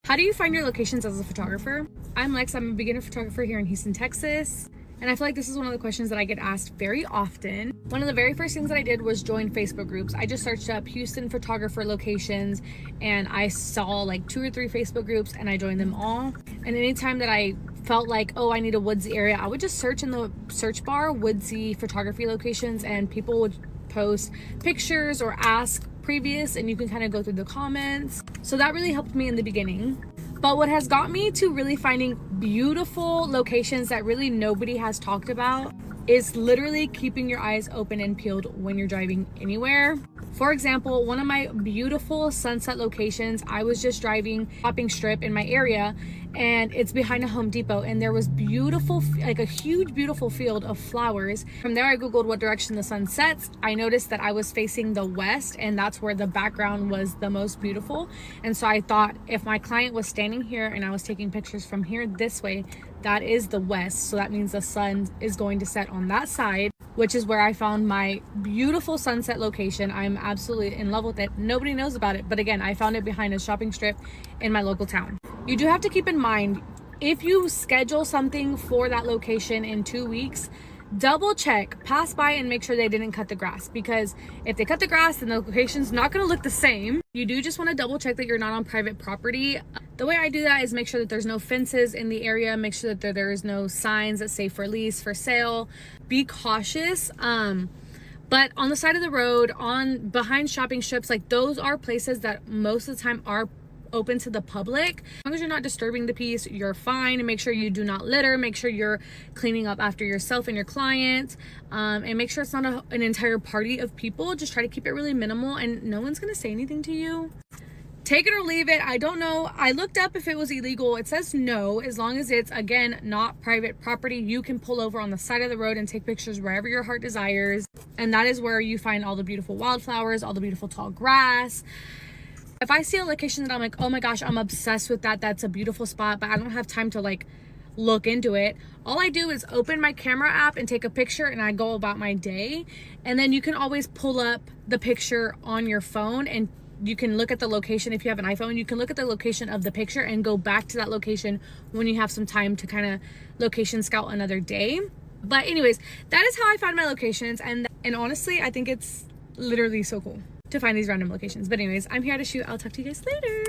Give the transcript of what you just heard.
How do you find your locations as a photographer? I'm Lex, I'm a beginner photographer here in Houston, Texas. And I feel like this is one of the questions that I get asked very often. One of the very first things that I did was join Facebook groups. I just searched up Houston photographer locations and I saw like 2 or 3 Facebook groups and I joined them all. And anytime that I felt like, oh, I need a woodsy area, I would just search in the search bar woodsy photography locations and people would post pictures or ask previous and you can kind of go through the comments. So that really helped me in the beginning. But what has got me to really finding beautiful locations that really nobody has talked about is literally keeping your eyes open and peeled when you're driving anywhere. For example, one of my beautiful sunset locations, I was just driving shopping strip in my area and it's behind a Home Depot and there was beautiful, like a huge beautiful field of flowers. From there I googled what direction the sun sets. I noticed that I was facing the west and that's where the background was the most beautiful. And so I thought if my client was standing here and I was taking pictures from here this way, that is the west, so that means the sun is going to set on that side, which is where I found my beautiful sunset location. I'm absolutely in love with it. Nobody knows about it, but again, I found it behind a shopping strip in my local town. You do have to keep in mind, if you schedule something for that location in 2 weeks, double check, pass by and make sure they didn't cut the grass, because if they cut the grass then the location's not going to look the same. You do just want to double check that you're not on private property. The way I do that is make sure that there's no fences in the area, make sure that there is no signs that say for lease, for sale. Be cautious. But on the side of the road, on behind shopping strips, like those are places that most of the time are open to the public. As long as you're not disturbing the peace, you're fine. And make sure you do not litter, make sure you're cleaning up after yourself and your client, and make sure it's not an entire party of people. Just try to keep it really minimal and no one's gonna say anything to you. Take it or leave it. I don't know. I looked up if it was illegal. It says no, as long as it's, again, not private property. You can pull over on the side of the road and take pictures wherever your heart desires. And that is where you find all the beautiful wildflowers, all the beautiful tall grass. If I see a location that I'm like, oh my gosh, I'm obsessed with that, that's a beautiful spot, but I don't have time to like look into it, all I do is open my camera app and take a picture and I go about my day. And then you can always pull up the picture on your phone and you can look at the location. If you have an iPhone, you can look at the location of the picture and go back to that location when you have some time to kind of location scout another day. But anyways, that is how I find my locations. And honestly, I think it's literally so cool to find these random locations. But anyways, I'm here to shoot. I'll talk to you guys later.